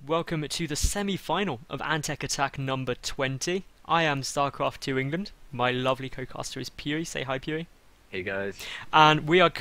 Welcome to the semi-final of Antec Attack number 20. I am StarCraft2 England. My lovely co-caster is Puri. Say hi, Puri. Hey guys. And we are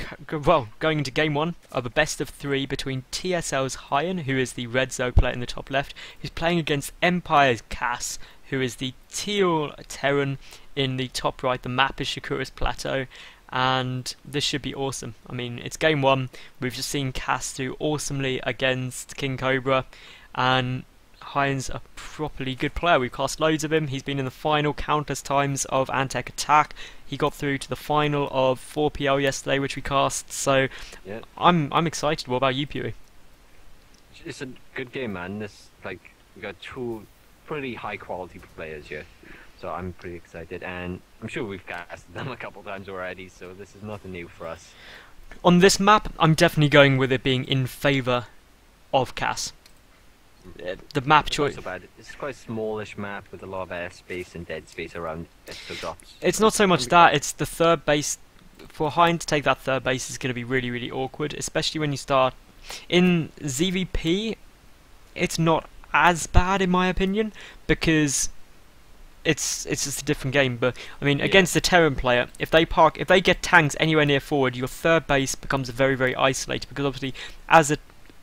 going into game one of a best of three between TSLHyuN, who is the red Zerg player in the top left, who's playing against EmpireKas, who is the teal Terran in the top right. The map is Shakura's Plateau, and this should be awesome. I mean, it's game one. We've just seen Kas do awesomely against King Cobra, and HyuN's a properly good player. We've cast loads of him. He's been in the final countless times of Antec Attack. He got through to the final of 4PL yesterday, which we cast. So Yeah, I'm excited. What about you, Puri? it's a good game, man. We got two pretty high quality players here, so I'm pretty excited. And I'm sure we've casted them a couple times already, so this is nothing new for us. On this map, I'm definitely going with it being in favour of Kas. The map It's choice. not so bad. It's quite a smallish map with a lot of airspace and dead space around it, so drops. It's not so much that, it's the third base. For HyuN to take that third base is going to be really, really awkward, especially when you start. In ZvP, it's not as bad in my opinion, because it's just a different game. But I mean, against the Terran player, if they get tanks anywhere near forward, your third base becomes very, very isolated, because obviously as a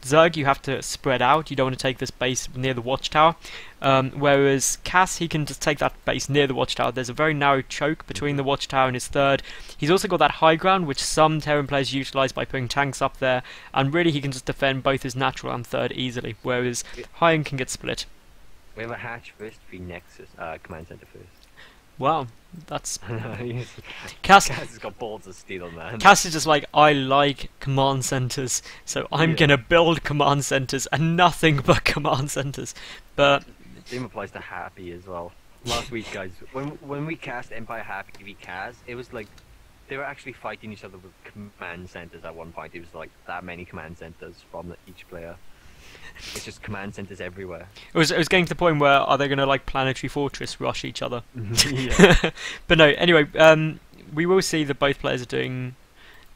Zerg you have to spread out. You don't want to take this base near the watchtower, whereas Kas, he can just take that base near the watchtower. There's a very narrow choke between the watchtower and his third. He's also got that high ground, which some Terran players utilise by putting tanks up there, and really he can just defend both his natural and third easily, whereas HyuN can get split. We have a hatch first, three Nexus, command center first. Wow, that's Kas Kas. has got balls of steel, man. Kas is just like, I like command centers, so I'm gonna build command centers and nothing but command centers. But The same applies to Happy as well. Last week, guys, when we cast Empire Happy v Kaz, it was like they were actually fighting each other with command centers at one point. It was like that many command centers from each player. It's just command centers everywhere. it was getting to the point where, are they gonna like Planetary Fortress rush each other? Yeah. But no, anyway, we will see that both players are doing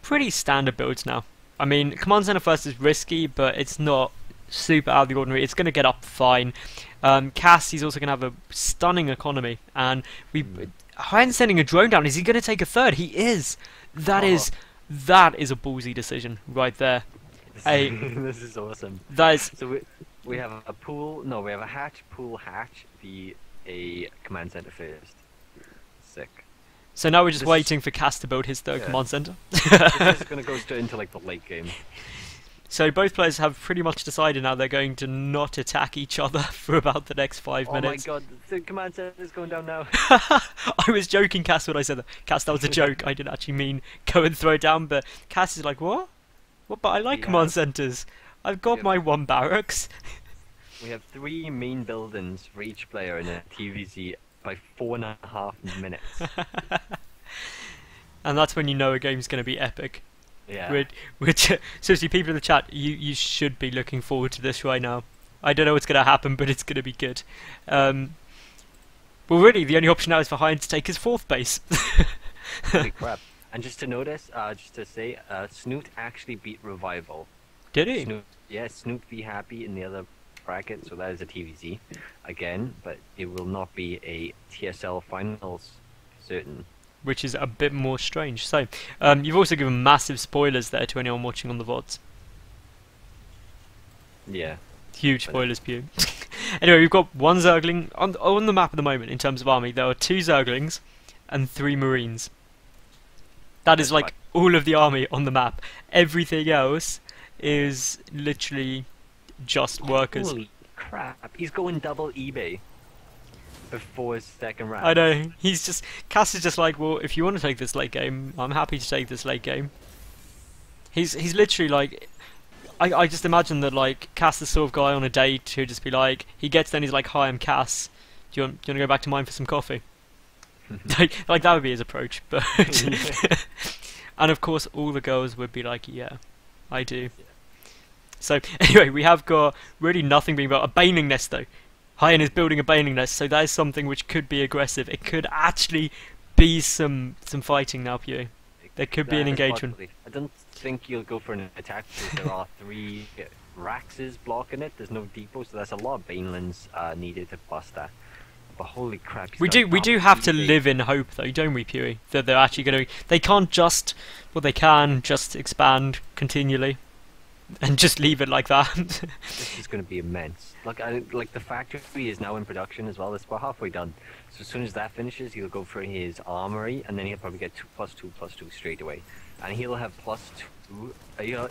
pretty standard builds now. I mean, command center first is risky, but it's not super out of the ordinary. It's going to get up fine. Kas, he's also going to have a stunning economy, and HyuN's sending a drone down. Is he going to take a third? He is. That is a ballsy decision right there. This is awesome. That is. So we have a pool. No, we have a hatch, pool, hatch. A command center first. Sick. So now we're just This- waiting for Kas to build his third Yeah. command center. This is gonna go straight into like the late game. So both players have pretty much decided now they're going to not attack each other for about the next 5 minutes. Oh my god, the command center is going down now. I was joking, Kas, when I said that. Kas, that was a joke. I didn't actually mean go and throw it down, but Kas is like, what? What? But I like Yeah. command centers. I've got Yeah. my one barracks. We have 3 main buildings for each player in a TVC by 4.5 minutes. And that's when you know a game's going to be epic. Yeah. Which seriously, people in the chat, you should be looking forward to this right now. I don't know what's going to happen, but it's going to be good. Well, really, the only option now is for HyuN to take his fourth base. Holy crap. And just to say, Snoot actually beat Revival. Did he? Snoot v Happy in the other bracket, so that is a TVC again, but it will not be a TSL finals certain. Which is a bit more strange. So, you've also given massive spoilers there to anyone watching on the VODs. Yeah. Huge spoilers, Pew. Anyway, we've got one Zergling on the map at the moment in terms of army. There are 2 Zerglings and 3 Marines. That is like all of the army on the map. Everything else is literally just workers. Holy crap, he's going double eBay before his second round. I know. Kas is just like, well, if you want to take this late game, I'm happy to take this late game. He's literally like, I just imagine that like Kas the sort of guy on a date who'd just be like, he gets there and he's like, hi, I'm Kas. Do you want to go back to mine for some coffee? like that would be his approach, but and of course all the girls would be like, yeah, I do. So anyway, we have got really nothing being built. A baning nest though. HyuN is building a baning nest, so that is something which could be aggressive. It could actually be some fighting now, Pew. There could be an engagement. I don't think you'll go for an attack because there are 3 Rax is blocking it. There's no depot, so there's a lot of Banelands needed to bust that. But holy crap, We do have to live in hope, though, don't we, Pewee? That they're actually going to... They can't just... Well, they can just expand continually. And just leave it like that. This is going to be immense. Like the factory is now in production as well. It's about halfway done. So as soon as that finishes, he'll go for his armory, and then he'll probably get 2+2+2 straight away. And he'll have +2.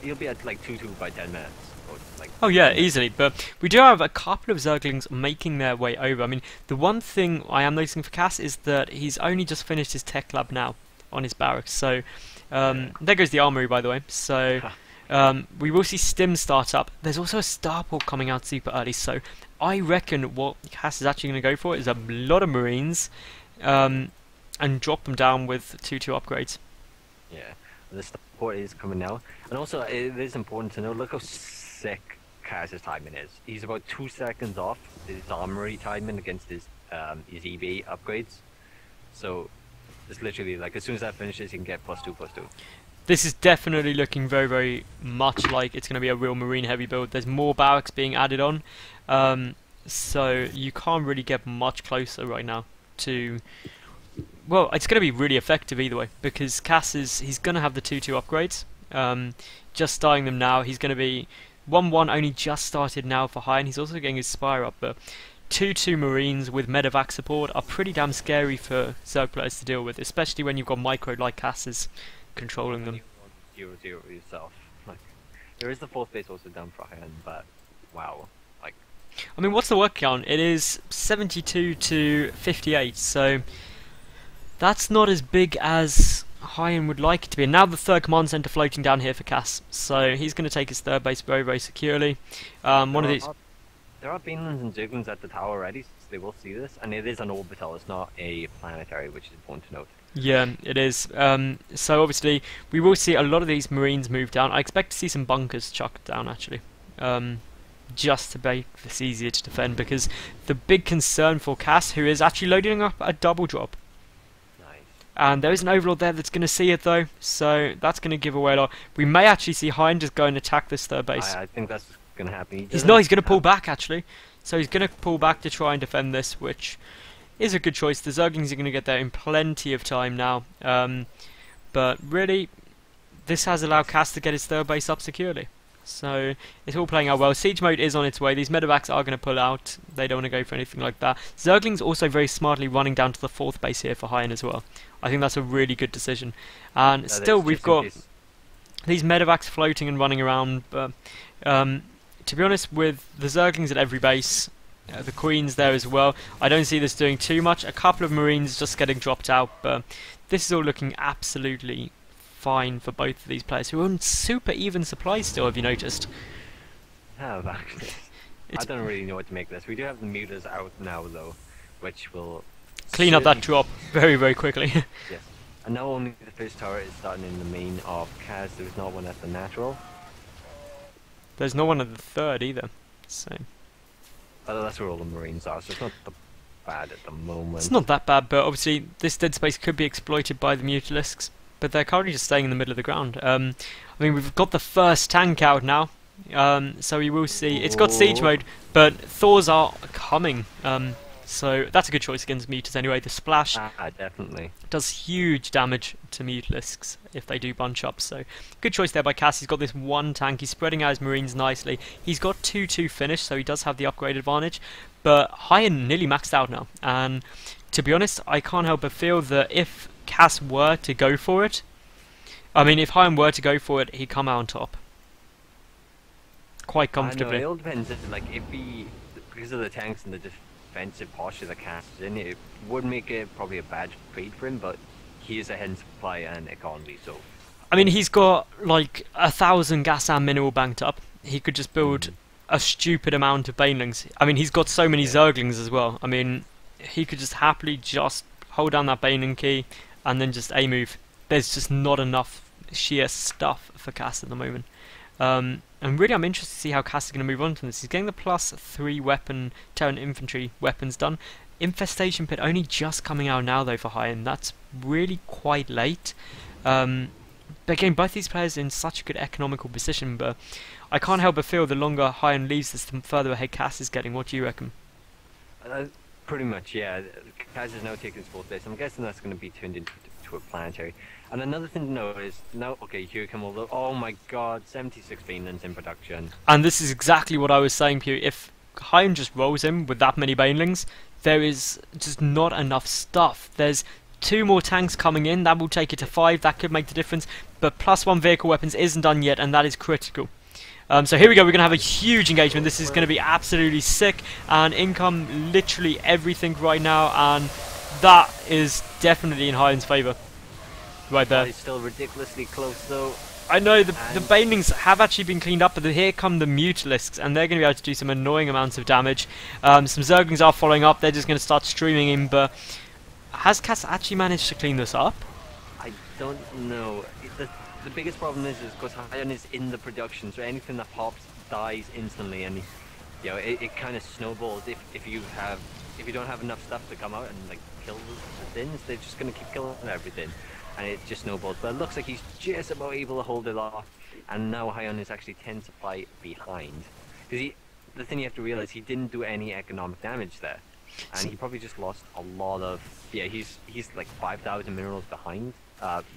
He'll be at like 2-2 by 10 minutes. Or like Oh yeah, easily. But we do have a couple of Zerglings making their way over. I mean, the one thing I am noticing for Cass is that he's only just finished his tech lab now on his barracks. So there goes the armory, by the way. So. We will see Stim start up. There's also a starport coming out super early, so I reckon what Cass is actually going to go for is a lot of Marines and drop them down with 2-2 upgrades. Yeah, the starport is coming now. And also, it is important to know, look how sick Cass's timing is. He's about 2 seconds off his armory timing against his EV upgrades. So, it's literally like, as soon as that finishes, he can get +2+2. This is definitely looking very, very much like it's going to be a real marine heavy build. There's more barracks being added on, so you can't really get much closer right now to... Well, it's going to be really effective either way, because Cass he's going to have the 2-2 upgrades. Just starting them now, he's going to be 1-1 only just started now for HyuN. He's also getting his Spire up, but 2-2 Marines with medevac support are pretty damn scary for Zerg players to deal with, especially when you've got micro like Cass's controlling them. 0-0 yourself. Like, there is the 4th base also done for HyuN, but wow. Like, I mean, what's the work count? It is 72 to 58, so that's not as big as HyuN would like it to be. And now the 3rd command center floating down here for Cass, so he's going to take his 3rd base very, very securely. One of these. There are Banelands and Zerglings at the tower already, so they will see this, and it is an orbital. It's not a planetary, which is important to note. Yeah, it is. So obviously, we will see a lot of these Marines move down. I expect to see some bunkers chucked down, actually. Just to make this easier to defend, because the big concern for Cass, who is actually loading up a double drop. Nice. And there is an Overlord there that's going to see it, though, so that's going to give away a lot. We may actually see HyuN just go and attack this 3rd base. I think that's going to happen. He's going to pull back, actually. So he's going to pull back to try and defend this, which is a good choice. The Zerglings are going to get there in plenty of time now. But really, this has allowed Cass to get his 3rd base up securely. So it's all playing out well. Siege mode is on its way. These medevacs are going to pull out. They don't want to go for anything like that. Zerglings also very smartly running down to the 4th base here for HyuN as well. I think that's a really good decision. And still, we've got these medevacs floating and running around. But to be honest, with the Zerglings at every base, the Queen's there as well, I don't see this doing too much. A couple of Marines just getting dropped out, but this is all looking absolutely fine for both of these players, who are on super even supplies still, have you noticed? Yeah, actually. I don't really know what to make of this. We do have the mutas out now, though, which will clean up that drop very, very quickly. Yes. And now only the 1st tower is starting in the main of Cass. There's not one at the natural. There's no one at the 3rd either, so... That's where all the Marines are, so it's not bad at the moment. It's not that bad, but obviously this dead space could be exploited by the Mutalisks. But they're currently just staying in the middle of the ground. I mean, we've got the 1st tank out now, so we will see. It's got siege mode, but Thors are coming. So that's a good choice against Mutas anyway. The splash definitely does huge damage to Mutalisks if they do bunch up. So good choice there by Cass. He's got this 1 tank. He's spreading out his Marines nicely. He's got 2-2 finish, so he does have the upgrade advantage. But HyuN nearly maxed out now. And to be honest, I can't help but feel that if Cass were to go for it, I mean, if HyuN were to go for it, he'd come out on top. Quite comfortably. It all depends. Like, if he, because of the tanks and the defensive posture that Cass is in, it would make it probably a bad trade for him, but he is ahead in supply and economy, so... I mean, he's got like 1,000 gas and mineral banked up. He could just build a stupid amount of Banelings. I mean, he's got so many Zerglings as well. I mean, he could just happily just hold down that Baneling key and then just A-move. There's just not enough sheer stuff for Cass at the moment. And really, I'm interested to see how Cass is going to move on from this. He's getting the +3 weapon, Terran infantry weapons done. Infestation Pit only just coming out now, though, for HyuN. That's really quite late. But again, both these players in such a good economical position, but I can't help but feel the longer HyuN leaves this, the further ahead Cass is getting. What do you reckon? Pretty much, yeah. Kaz is now taking fourth place. I'm guessing that's going to be turned into a planetary. And another thing to know is now, okay, here come all the. Oh my God, 76 Banelands in production. And this is exactly what I was saying, Pew. If HyuN just rolls him with that many Banelings, there is just not enough stuff. There's 2 more tanks coming in. That will take it to 5. That could make the difference. But +1 vehicle weapons isn't done yet, and that is critical. So here we go, we're going to have a huge engagement. This is going to be absolutely sick, and income literally everything right now, and that is definitely in HyuN's favour. Right there. It's still ridiculously close though. I know, the Banelings have actually been cleaned up, but here come the Mutalisks, and they're going to be able to do some annoying amounts of damage. Some Zerglings are following up, they're just going to start streaming in, but has Cass actually managed to clean this up? I don't know. The biggest problem is because HyuN is in the production, so anything that pops dies instantly, and you know it kind of snowballs. If you don't have enough stuff to come out and like kill the things, they're just gonna keep killing everything, and it just snowballs. But it looks like he's just about able to hold it off, and now HyuN is actually 10 supply behind. Because the thing you have to realize, he didn't do any economic damage there, and he probably just lost a lot of. Yeah, he's like 5,000 minerals behind.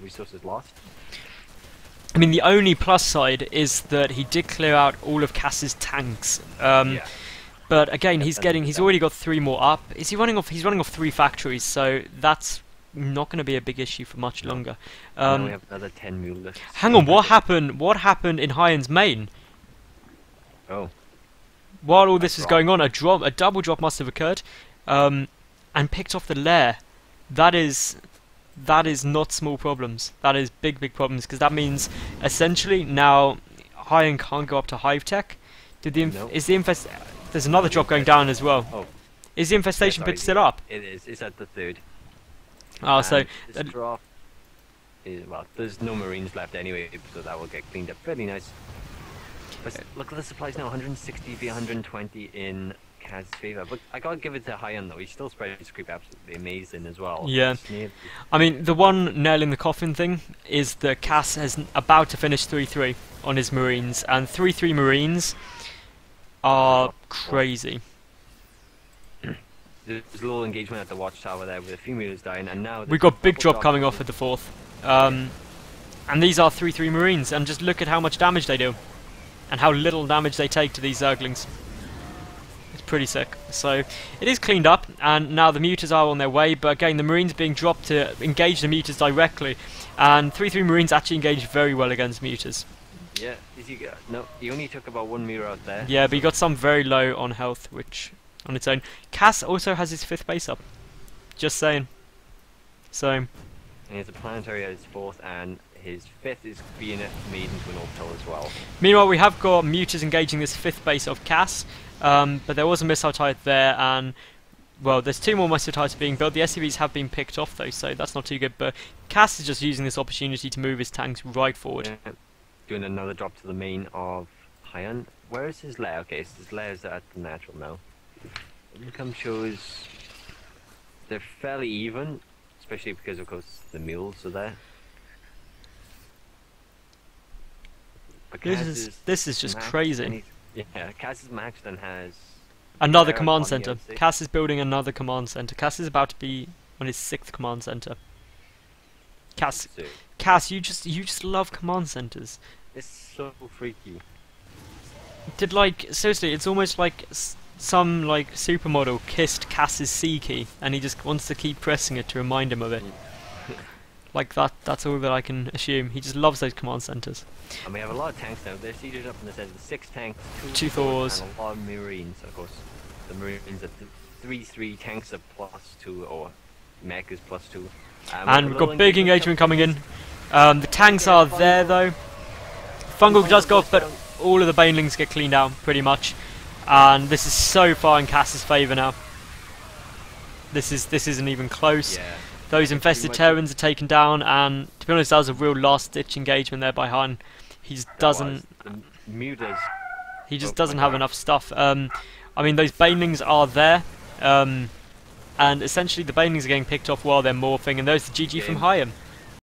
Resources lost. I mean, the only plus side is that he did clear out all of Cass's tanks. Yeah. But again, he's already got 3 more up. Is he running off? He's running off 3 factories, so that's not going to be a big issue for much longer. And we have another 10 mule. Hang on, what happened? What happened in HyuN's main? Oh. While all this was going on, a double drop must have occurred, and picked off the lair. That is not small problems. That is big problems, because that means essentially now HyuN can't go up to Hive Tech. There's another drop going down as well. Oh. Is the infestation pit still up? It is. It's at the 3rd. Oh, so this drop is, well, there's no marines left anyway, so that will get cleaned up pretty nice. But look at the supplies now, 160 v 120 in Kaz's favour. But I gotta give it to HyuN though, he's still spreading his creep absolutely amazing as well. Yeah. I mean, the one nail in the coffin thing is that Kaz is about to finish 3-3 on his Marines, and 3-3 Marines are crazy. There's a little engagement at the watchtower there with a few meters dying, and now we've got big drop coming off at the 4th. And these are 3-3 Marines, and just look at how much damage they do, and how little damage they take to these Zerglings. It's pretty sick. So it is cleaned up, and now the Mutas are on their way, but again the Marines being dropped to engage the Mutas directly, and 3-3 Marines actually engaged very well against Mutas. Yeah, no, he only took about 1 meter out there. Yeah, but he got some very low on health, which on its own. Cass also has his 5th base up. Just saying. So. And he has a planetary at his 4th, and his 5th is being made into an orbital as well. Meanwhile, we have got Mutas engaging this 5th base of Cass, but there was a missile turret there, and well, there's 2 more missile turrets being built. The SCVs have been picked off though, so that's not too good. But Cass is just using this opportunity to move his tanks right forward. Yeah. Doing another drop to the main of HyuN. Where is his lair? Okay, so his lair is at the natural now. Income shows they're fairly even, especially because of course the mules are there. But This is just crazy. Yeah, Kaz is maxed and has another command center. Cass is building another command center. Cass is about to be on his 6th command center. Cass, you just love command centers. It's so freaky. Seriously, it's almost like some supermodel kissed Cass's C key, and he just wants to keep pressing it to remind him of it. Like that's all that I can assume. He just loves those command centers. And we have a lot of tanks now. They're seated up in the center. 6 tanks, 2 Thors, and a lot of Marines. Of course, the Marines are 3-3 tanks are +2 or mech is +2. And we've got big engagement coming in. The tanks are there though. Fungal does go off, but all of the Banelings get cleaned out pretty much. And this is so far in Cass's favour now. This isn't even close. Yeah. Those infested Terrans are taken down, and to be honest, that was a real last-ditch engagement there by HyuN. He just doesn't have enough stuff. I mean, those Banelings are there, and essentially the Banelings are getting picked off while they're morphing, and there's the GG from HyuN.